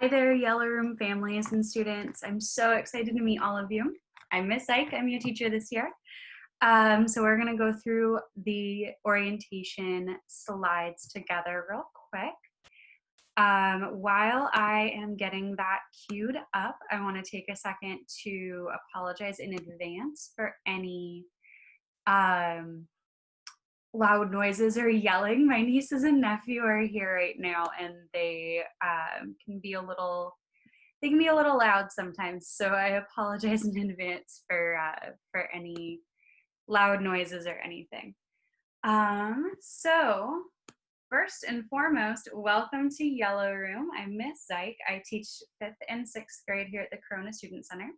Hi there, Yellow Room families and students. I'm so excited to meet all of you. I'm Miss Ike, I'm your teacher this year. So we're gonna go through the orientation slides together real quick. While I am getting that queued up, I wanna take a second to apologize in advance for any loud noises or yelling. My nieces and nephew are here right now and they can be a little loud sometimes, so I apologize in advance for any loud noises or anything. So first and foremost, welcome to Yellow Room. I'm Miss Zyke. I teach 5th and 6th grade here at the Corona Student Center.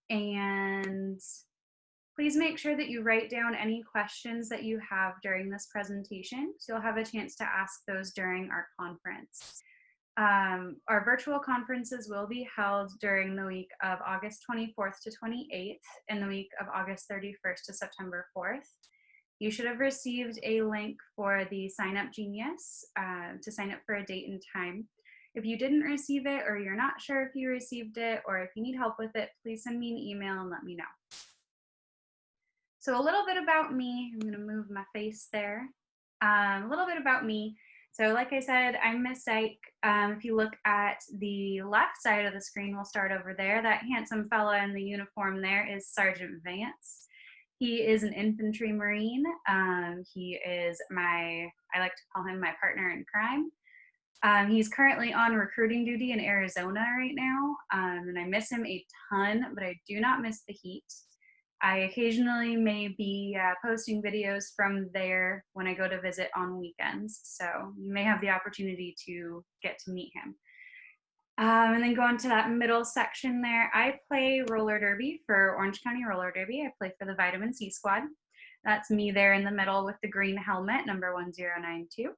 And please make sure that you write down any questions that you have during this presentation, so you'll have a chance to ask those during our conference. Our virtual conferences will be held during the week of August 24th to 28th and the week of August 31st to September 4th. You should have received a link for the Sign Up Genius to sign up for a date and time. If you didn't receive it, or you're not sure if you received it, or if you need help with it, please send me an email and let me know. So a little bit about me. I'm going to move my face there. A little bit about me. So like I said, I'm Miss Ike. If you look at the left side of the screen, we'll start over there. That handsome fella in the uniform there is Sergeant Vance. He is an infantry Marine. He is I like to call him my partner in crime. He's currently on recruiting duty in Arizona right now, and I miss him a ton, but I do not miss the heat. I occasionally may be posting videos from there when I go to visit on weekends, so you may have the opportunity to get to meet him. And then going to that middle section there, I play roller derby for Orange County Roller Derby. I play for the Vitamin C squad. That's me there in the middle with the green helmet, number 1092.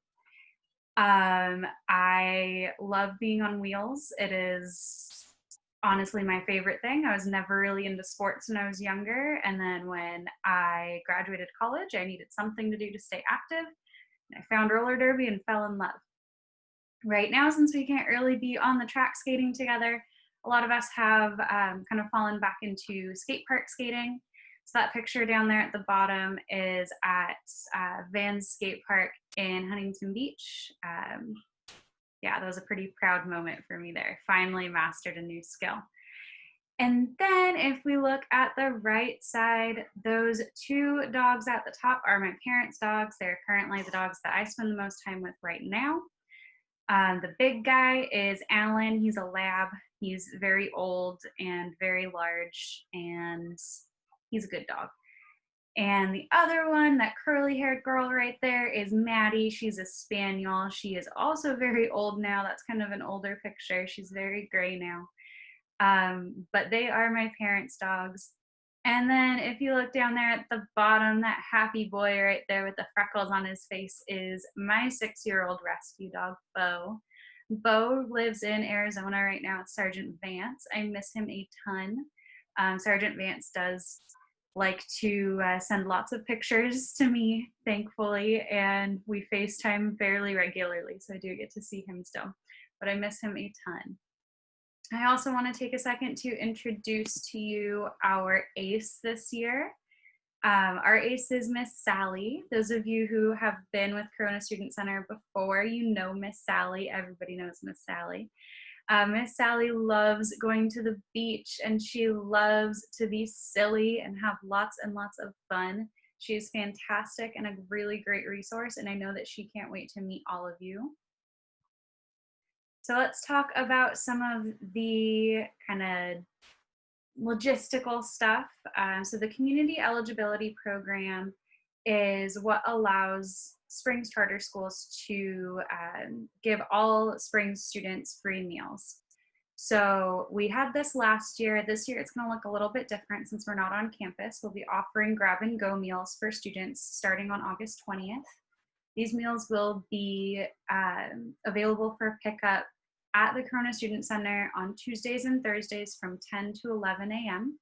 I love being on wheels. It is honestly my favorite thing. I was never really into sports when I was younger, and then when I graduated college, I needed something to do to stay active. I found roller derby and fell in love. Right now, since we can't really be on the track skating together, a lot of us have kind of fallen back into skate park skating. So that picture down there at the bottom is at Van's Skate Park in Huntington Beach. Yeah, that was a pretty proud moment for me there. Finally mastered a new skill. And then if we look at the right side, those two dogs at the top are my parents' dogs. They're currently the dogs that I spend the most time with right now. The big guy is Alan. He's a lab. He's very old and very large, and he's a good dog. And the other one, that curly-haired girl right there, is Maddie. She's a spaniel. She is also very old now. That's kind of an older picture. She's very gray now. But they are my parents' dogs. And then if you look down there at the bottom, that happy boy right there with the freckles on his face is my 6-year-old rescue dog, Bo. Bo lives in Arizona right now with Sergeant Vance. I miss him a ton. Sergeant Vance does like to send lots of pictures to me, thankfully, and we FaceTime fairly regularly, so I do get to see him still, but I miss him a ton. I also want to take a second to introduce to you our ace this year. Our ace is Miss Sally. Those of you who have been with Corona Student Center before, you know Miss Sally. Everybody knows Miss Sally. Miss Sally loves going to the beach, and she loves to be silly and have lots and lots of fun. She is fantastic and a really great resource, and I know that she can't wait to meet all of you. So let's talk about some of the kind of logistical stuff. So the Community Eligibility Program is what allows Springs charter schools to give all Springs students free meals. So we had this last year. This year it's going to look a little bit different since we're not on campus. We'll be offering grab and go meals for students starting on August 20th. These meals will be available for pickup at the Corona Student Center on Tuesdays and Thursdays from 10 to 11 a.m.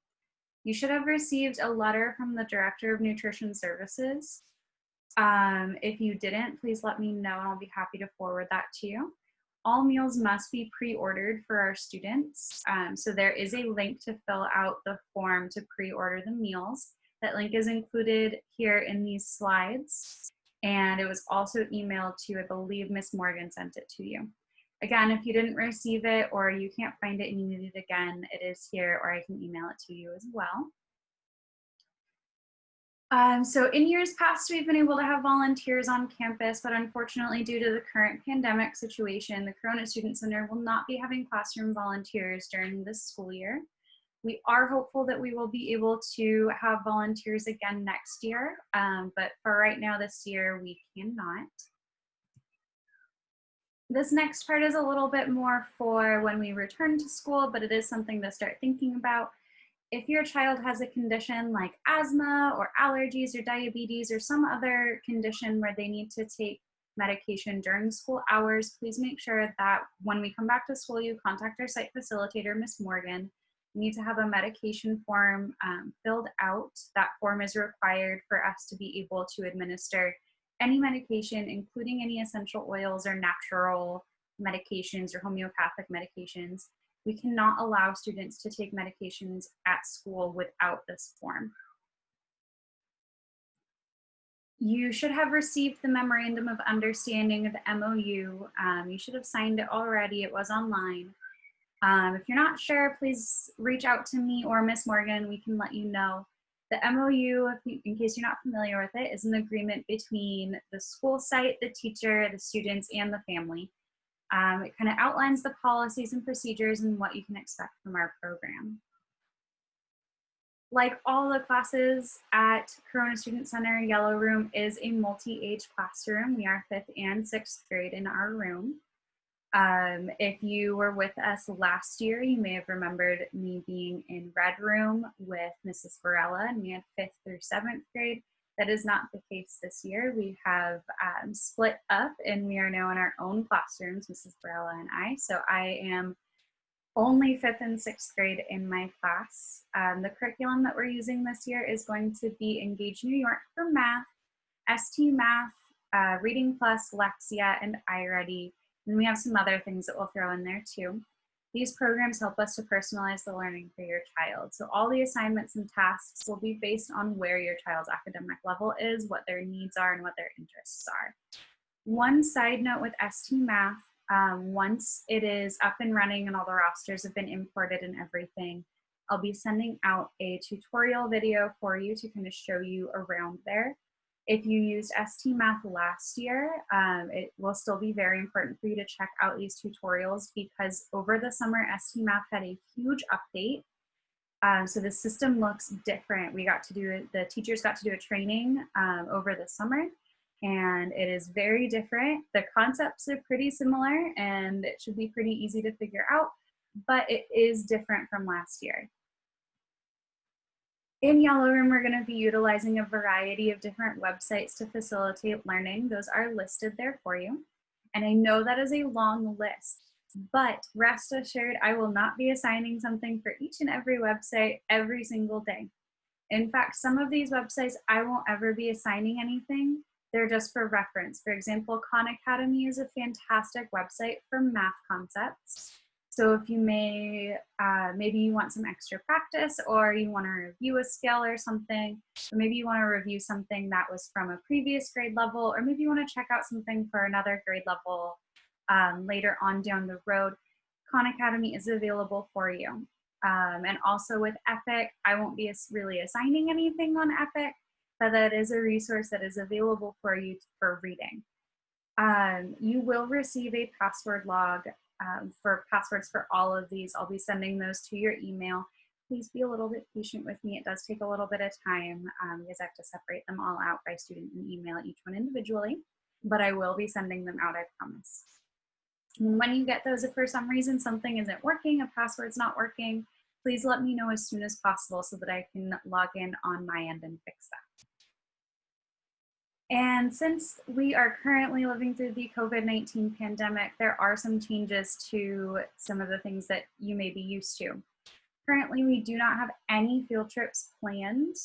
You should have received a letter from the Director of Nutrition Services. If you didn't, please let me know and I'll be happy to forward that to you. All meals must be pre-ordered for our students. So there is a link to fill out the form to pre-order the meals. That link is included here in these slides. And it was also emailed to you. I believe Miss Morgan sent it to you. Again, if you didn't receive it or you can't find it and you need it again, it is here, or I can email it to you as well. So in years past, we've been able to have volunteers on campus, but unfortunately, due to the current pandemic situation, the Corona Student Center will not be having classroom volunteers during this school year. We are hopeful that we will be able to have volunteers again next year, but for right now this year, we cannot. This next part is a little bit more for when we return to school, but it is something to start thinking about. If your child has a condition like asthma or allergies or diabetes or some other condition where they need to take medication during school hours, please make sure that when we come back to school, you contact our site facilitator, Miss Morgan. You need to have a medication form filled out. That form is required for us to be able to administer any medication, including any essential oils or natural medications or homeopathic medications. We cannot allow students to take medications at school without this form. You should have received the Memorandum of Understanding of the MOU. You should have signed it already. It was online. If you're not sure, please reach out to me or Miss Morgan. We can let you know. The MOU, in case you're not familiar with it, is an agreement between the school site, the teacher, the students, and the family. It kind of outlines the policies and procedures and what you can expect from our program. Like all the classes at Corona Student Center, Yellow Room is a multi-age classroom. We are 5th and 6th grade in our room. If you were with us last year, you may have remembered me being in Red Room with Mrs. Varela, and we had 5th through 7th grade. That is not the case this year. We have split up and we are now in our own classrooms, Mrs. Varela and I. So I am only 5th and 6th grade in my class. The curriculum that we're using this year is going to be Engage New York for math, ST Math, Reading Plus, Lexia, and iReady. And we have some other things that we'll throw in there too. These programs help us to personalize the learning for your child. So all the assignments and tasks will be based on where your child's academic level is, what their needs are, and what their interests are. One side note with ST Math, once it is up and running and all the rosters have been imported and everything, I'll be sending out a tutorial video for you to kind of show you around there. If you used ST Math last year, it will still be very important for you to check out these tutorials because over the summer, ST Math had a huge update. So the system looks different. The teachers got to do a training over the summer, and it is very different. The concepts are pretty similar and it should be pretty easy to figure out, but it is different from last year. In Yellow Room, we're going to be utilizing a variety of different websites to facilitate learning. Those are listed there for you. And I know that is a long list, but rest assured, I will not be assigning something for each and every website every single day. In fact, some of these websites, I won't ever be assigning anything. They're just for reference. For example, Khan Academy is a fantastic website for math concepts. So if you maybe you want some extra practice or you want to review a skill or something, or maybe you want to review something that was from a previous grade level, or maybe you want to check out something for another grade level later on down the road, Khan Academy is available for you. And also with Epic, I won't be really assigning anything on Epic, but that is a resource that is available for you for reading. You will receive a password log for passwords for all of these. I'll be sending those to your email. Please be a little bit patient with me. It does take a little bit of time because I have to separate them all out by student and email each one individually, but I will be sending them out, I promise. And when you get those, if for some reason something isn't working, a password's not working, please let me know as soon as possible so that I can log in on my end and fix that. And since we are currently living through the COVID-19 pandemic, there are some changes to some of the things that you may be used to. Currently, we do not have any field trips planned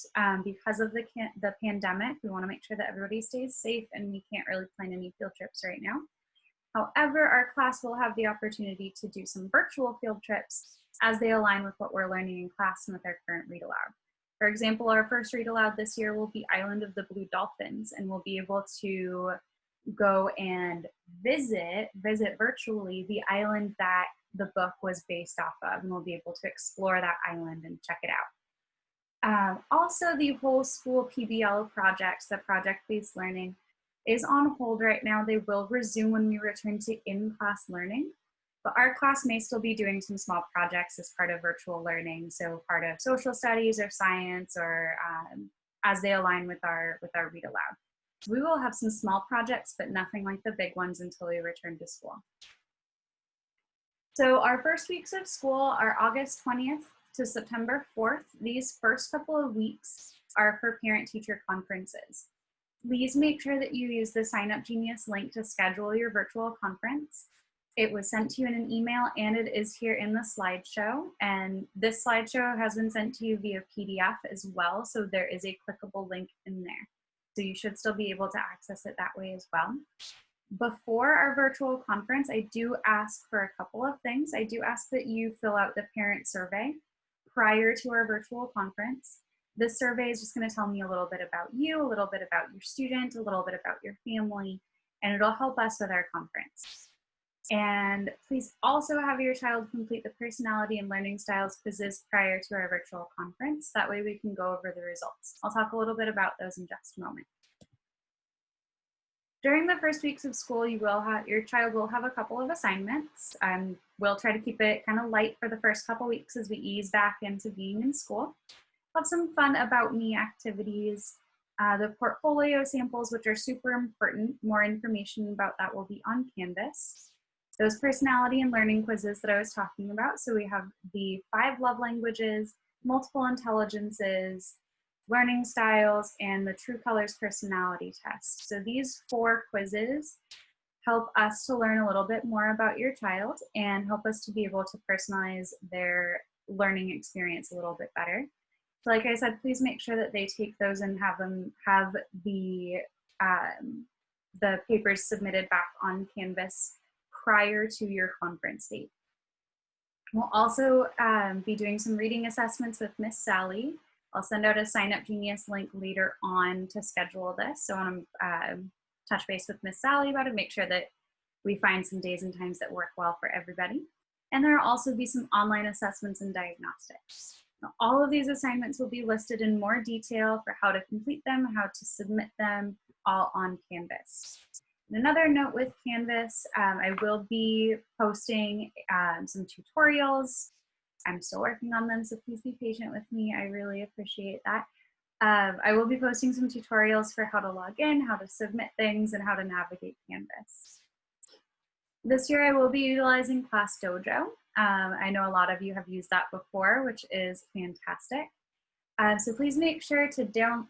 because of the pandemic. We want to make sure that everybody stays safe and we can't really plan any field trips right now. However, our class will have the opportunity to do some virtual field trips as they align with what we're learning in class and with our current read aloud. For example, our first read aloud this year will be Island of the Blue Dolphins, and we'll be able to go and visit virtually the island that the book was based off of, and we'll be able to explore that island and check it out. Also, the whole school PBL projects, the project-based learning, is on hold right now. They will resume when we return to in-class learning, but our class may still be doing some small projects as part of virtual learning, so part of social studies or science, or as they align with our read aloud. We will have some small projects, but nothing like the big ones until we return to school. So our first weeks of school are August 20th to September 4th. These first couple of weeks are for parent-teacher conferences. Please make sure that you use the Sign Up Genius link to schedule your virtual conference. It was sent to you in an email, and it is here in the slideshow. And this slideshow has been sent to you via PDF as well, so there is a clickable link in there. So you should still be able to access it that way as well. Before our virtual conference, I do ask for a couple of things. I do ask that you fill out the parent survey prior to our virtual conference. This survey is just going to tell me a little bit about you, a little bit about your student, a little bit about your family, and it'll help us with our conference. And please also have your child complete the personality and learning styles quizzes prior to our virtual conference. That way we can go over the results. I'll talk a little bit about those in just a moment. During the first weeks of school, your child will have a couple of assignments. We'll try to keep it kind of light for the first couple weeks as we ease back into being in school. Have some fun about me activities. The portfolio samples, which are super important, more information about that will be on Canvas. Those personality and learning quizzes that I was talking about. So we have the 5 love languages, multiple intelligences, learning styles, and the True Colors personality test. So these 4 quizzes help us to learn a little bit more about your child and help us to be able to personalize their learning experience a little bit better. So like I said, please make sure that they take those and have the papers submitted back on Canvas prior to your conference date. We'll also be doing some reading assessments with Miss Sally. I'll send out a Sign Up Genius link later on to schedule this. So I want to touch base with Miss Sally about it, make sure that we find some days and times that work well for everybody. And there will also be some online assessments and diagnostics. Now, all of these assignments will be listed in more detail for how to complete them, how to submit them, all on Canvas. And another note with Canvas, I will be posting some tutorials. I'm still working on them, so please be patient with me. I really appreciate that. I will be posting some tutorials for how to log in, how to submit things, and how to navigate Canvas. This year I will be utilizing Class Dojo. I know a lot of you have used that before, which is fantastic. So please make sure to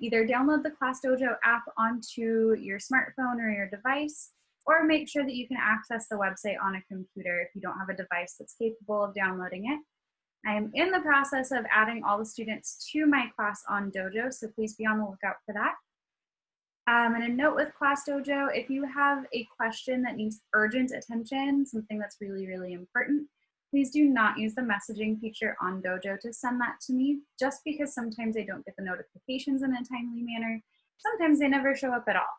either download the Class Dojo app onto your smartphone or your device, or make sure that you can access the website on a computer if you don't have a device that's capable of downloading it. I am in the process of adding all the students to my class on Dojo, so please be on the lookout for that. And a note with Class Dojo, if you have a question that needs urgent attention, something that's really, really important, please do not use the messaging feature on Dojo to send that to me, just because sometimes I don't get the notifications in a timely manner. Sometimes they never show up at all.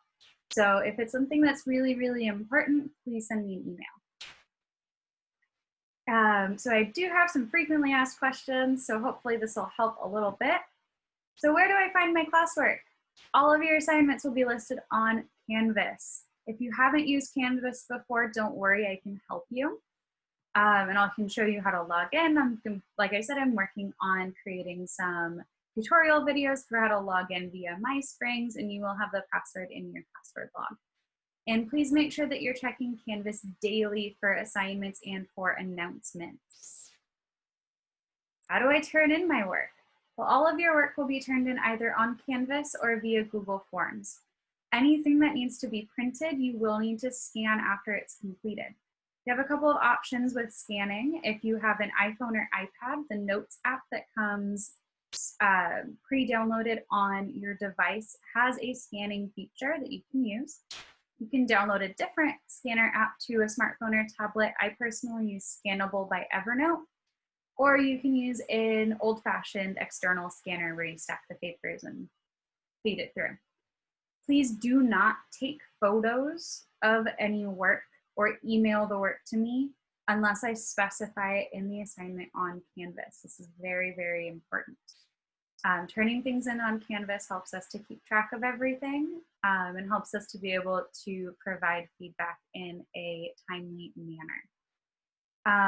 So if it's something that's really, really important, please send me an email. So I do have some frequently asked questions, so hopefully this will help a little bit. So where do I find my classwork? All of your assignments will be listed on Canvas. If you haven't used Canvas before, don't worry, I can help you. And I can show you how to log in. Like I said, I'm working on creating some tutorial videos for how to log in via MySprings, and you will have the password in your password log. And please make sure that you're checking Canvas daily for assignments and for announcements. How do I turn in my work? Well, all of your work will be turned in either on Canvas or via Google Forms. Anything that needs to be printed, you will need to scan after it's completed. You have a couple of options with scanning. If you have an iPhone or iPad, the Notes app that comes pre-downloaded on your device has a scanning feature that you can use. You can download a different scanner app to a smartphone or tablet. I personally use Scannable by Evernote, or you can use an old-fashioned external scanner where you stack the papers and feed it through. Please do not take photos of any work or email the work to me unless I specify it in the assignment on Canvas. This is very, very important. Turning things in on Canvas helps us to keep track of everything and helps us to be able to provide feedback in a timely manner.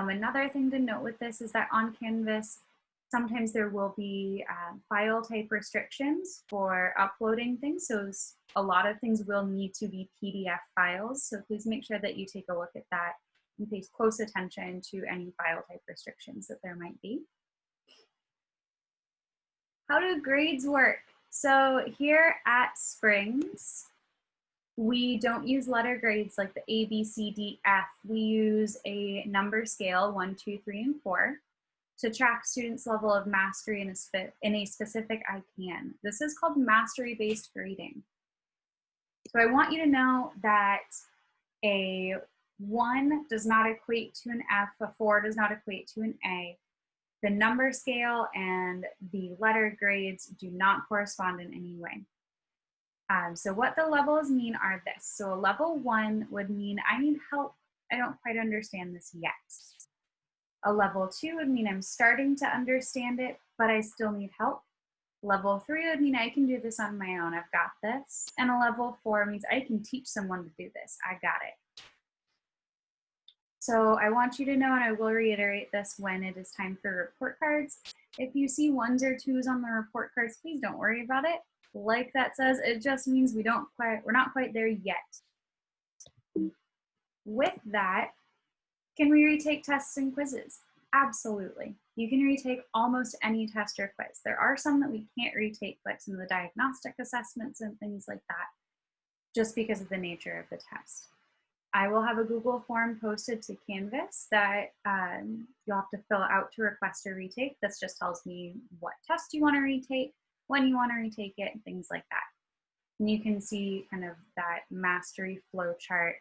Another thing to note with this is that on Canvas, sometimes there will be file type restrictions for uploading things. So a lot of things will need to be PDF files. So please make sure that you take a look at that and pay close attention to any file type restrictions that there might be. How do grades work? So here at Springs, we don't use letter grades like the A, B, C, D, F. We use a number scale, 1, 2, 3, and 4, to track students' level of mastery in a specific ICANN. This is called mastery-based grading. So I want you to know that a 1 does not equate to an F, a 4 does not equate to an A. The number scale and the letter grades do not correspond in any way. So what the levels mean are this. So a level 1 would mean I need help. I don't quite understand this yet. A level 2 would mean I'm starting to understand it, but I still need help. Level 3 would mean I can do this on my own. I've got this. And a level 4 means I can teach someone to do this. I got it. So I want you to know, and I will reiterate this when it is time for report cards. If you see 1s or 2s on the report cards, please don't worry about it. Like that says, it just means we're not quite there yet. With that, can we retake tests and quizzes? Absolutely. You can retake almost any test or quiz. There are some that we can't retake, like some of the diagnostic assessments and things like that, just because of the nature of the test. I will have a Google form posted to Canvas that you'll have to fill out to request a retake. This just tells me what test you want to retake, when you want to retake it, and things like that. And you can see kind of that mastery flow chart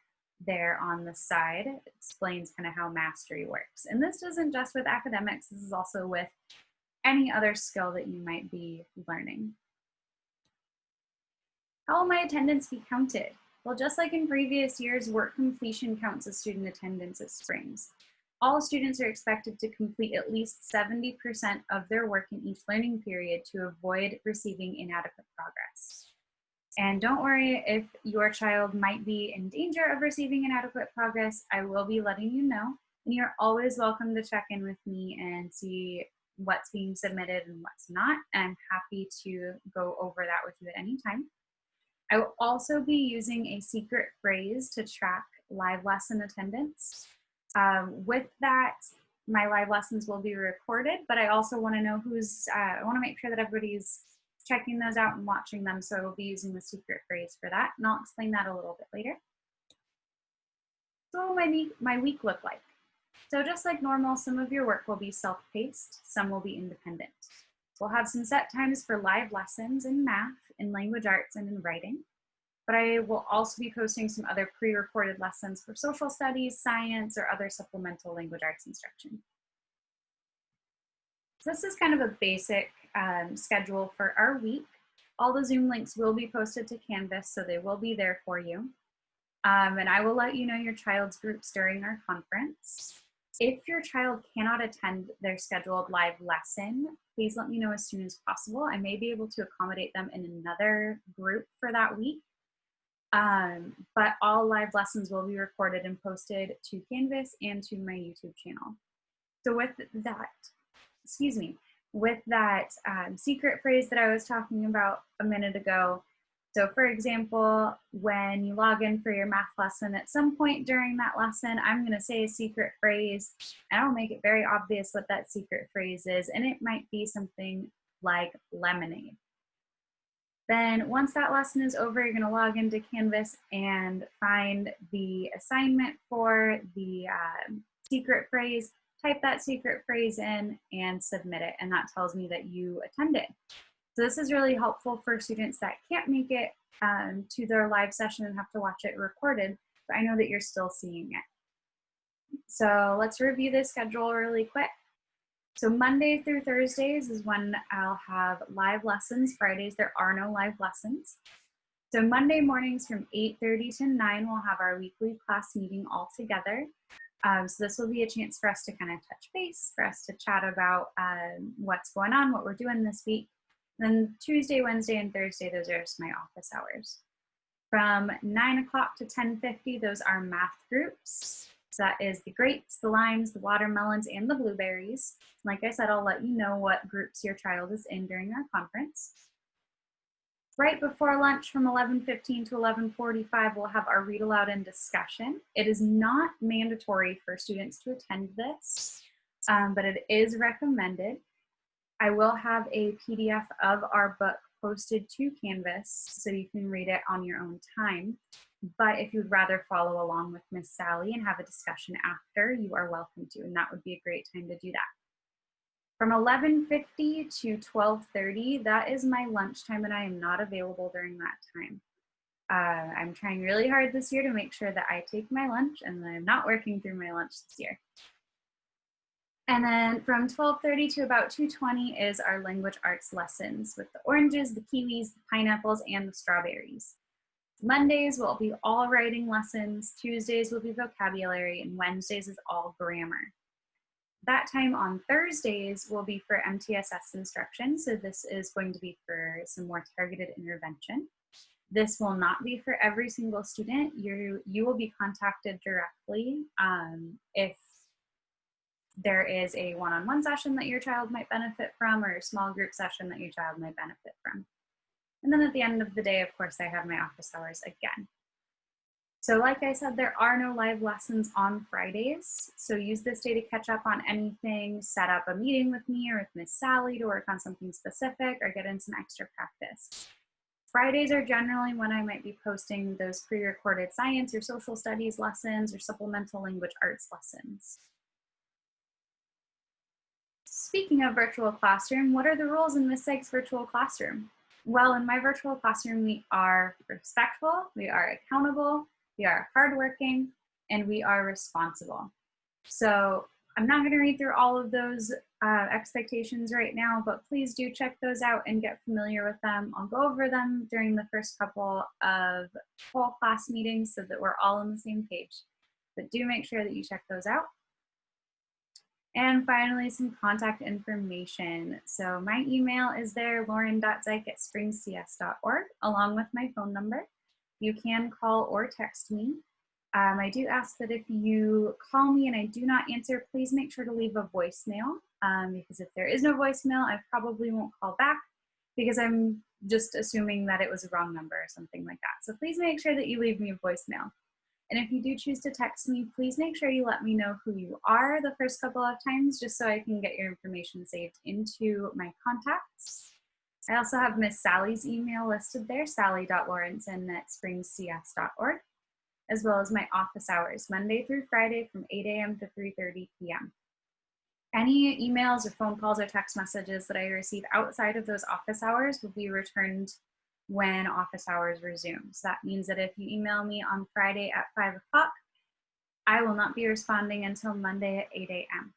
there on the side. It explains kind of how mastery works. And this isn't just with academics, this is also with any other skill that you might be learning. How will my attendance be counted? Well, just like in previous years, work completion counts as student attendance at Springs. All students are expected to complete at least 70% of their work in each learning period to avoid receiving inadequate progress. And don't worry if your child might be in danger of receiving inadequate progress, I will be letting you know. And you're always welcome to check in with me and see what's being submitted and what's not. And I'm happy to go over that with you at any time. I will also be using a secret phrase to track live lesson attendance. With that, my live lessons will be recorded, but I also want to know I want to make sure that everybody's checking those out and watching them, so I will be using the secret phrase for that, and I'll explain that a little bit later. So what will my week look like? So just like normal, some of your work will be self-paced, some will be independent. We'll have some set times for live lessons in math, in language arts, and in writing. But I will also be posting some other pre-recorded lessons for social studies, science, or other supplemental language arts instruction. So this is kind of a basic schedule for our week. All the Zoom links will be posted to Canvas, so they will be there for you. And I will let you know your child's groups during our conference. If your child cannot attend their scheduled live lesson, please let me know as soon as possible. I may be able to accommodate them in another group for that week. But all live lessons will be recorded and posted to Canvas and to my YouTube channel. So with that, secret phrase that I was talking about a minute ago. So for example, when you log in for your math lesson, at some point during that lesson, I'm going to say a secret phrase, and I'll make it very obvious what that secret phrase is, and it might be something like lemonade. Then once that lesson is over, you're going to log into Canvas and find the assignment for the secret phrase, type that secret phrase in, and submit it, and that tells me that you attended. So this is really helpful for students that can't make it to their live session and have to watch it recorded, but I know that you're still seeing it. So let's review the schedule really quick. So Monday through Thursdays is when I'll have live lessons. Fridays, there are no live lessons. So Monday mornings from 8:30 to 9, we'll have our weekly class meeting all together. So this will be a chance for us to kind of touch base, for us to chat about what's going on, what we're doing this week. Then Tuesday, Wednesday, and Thursday, those are just my office hours. From 9 o'clock to 10:50, those are math groups. So that is the grapes, the limes, the watermelons, and the blueberries. Like I said, I'll let you know what groups your child is in during our conference. Right before lunch from 11:15 to 11:45, we'll have our read aloud and discussion. It is not mandatory for students to attend this, but it is recommended. I will have a PDF of our book posted to Canvas so you can read it on your own time. But if you'd rather follow along with Miss Sally and have a discussion after, you are welcome to, and that would be a great time to do that. From 11:50 to 12:30, that is my lunchtime, and I am not available during that time. I'm trying really hard this year to make sure that I take my lunch and that I'm not working through my lunch this year. And then from 12:30 to about 2:20 is our language arts lessons with the oranges, the kiwis, the pineapples, and the strawberries. Mondays will be all writing lessons, Tuesdays will be vocabulary, and Wednesdays is all grammar. That time on Thursdays will be for MTSS instruction, so this is going to be for some more targeted intervention. This will not be for every single student. You will be contacted directly if there is a one-on-one session that your child might benefit from or a small group session that your child might benefit from. And then at the end of the day, of course, I have my office hours again. So like I said, there are no live lessons on Fridays. So use this day to catch up on anything, set up a meeting with me or with Miss Sally to work on something specific or get in some extra practice. Fridays are generally when I might be posting those pre-recorded science or social studies lessons or supplemental language arts lessons. Speaking of virtual classroom, what are the rules in Miss Sykes' virtual classroom? Well, in my virtual classroom, we are respectful, we are accountable, we are hardworking, and we are responsible. So I'm not going to read through all of those expectations right now, but please do check those out and get familiar with them. I'll go over them during the first couple of whole class meetings so that we're all on the same page. But do make sure that you check those out. And finally, some contact information. So my email is there, lauren.zyke@springscs.org, along with my phone number. You can call or text me. I do ask that if you call me and I do not answer, please make sure to leave a voicemail, because if there is no voicemail, I probably won't call back because I'm just assuming that it was a wrong number or something like that. So please make sure that you leave me a voicemail. And if you do choose to text me, please make sure you let me know who you are the first couple of times, just so I can get your information saved into my contacts. I also have Miss Sally's email listed there, sally.lawrenson@springscs.org, as well as my office hours, Monday through Friday from 8 a.m. to 3:30 p.m. Any emails or phone calls or text messages that I receive outside of those office hours will be returned when office hours resume. So that means that if you email me on Friday at 5 o'clock, I will not be responding until Monday at 8 a.m.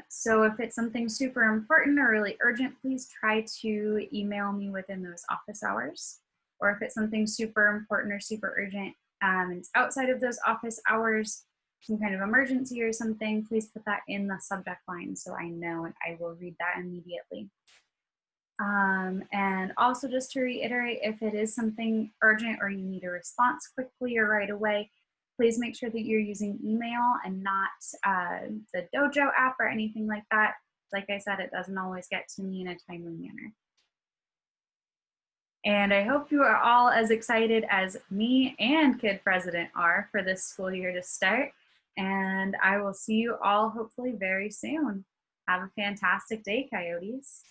So if it's something super important or really urgent, please try to email me within those office hours. Or if it's something super important or super urgent and it's outside of those office hours, some kind of emergency or something, please put that in the subject line so I know and I will read that immediately. And also just to reiterate, if it is something urgent or you need a response quickly or right away, please make sure that you're using email and not the Dojo app or anything like that. Like I said, it doesn't always get to me in a timely manner. And I hope you are all as excited as me and Kid President are for this school year to start. And I will see you all hopefully very soon. Have a fantastic day, Coyotes.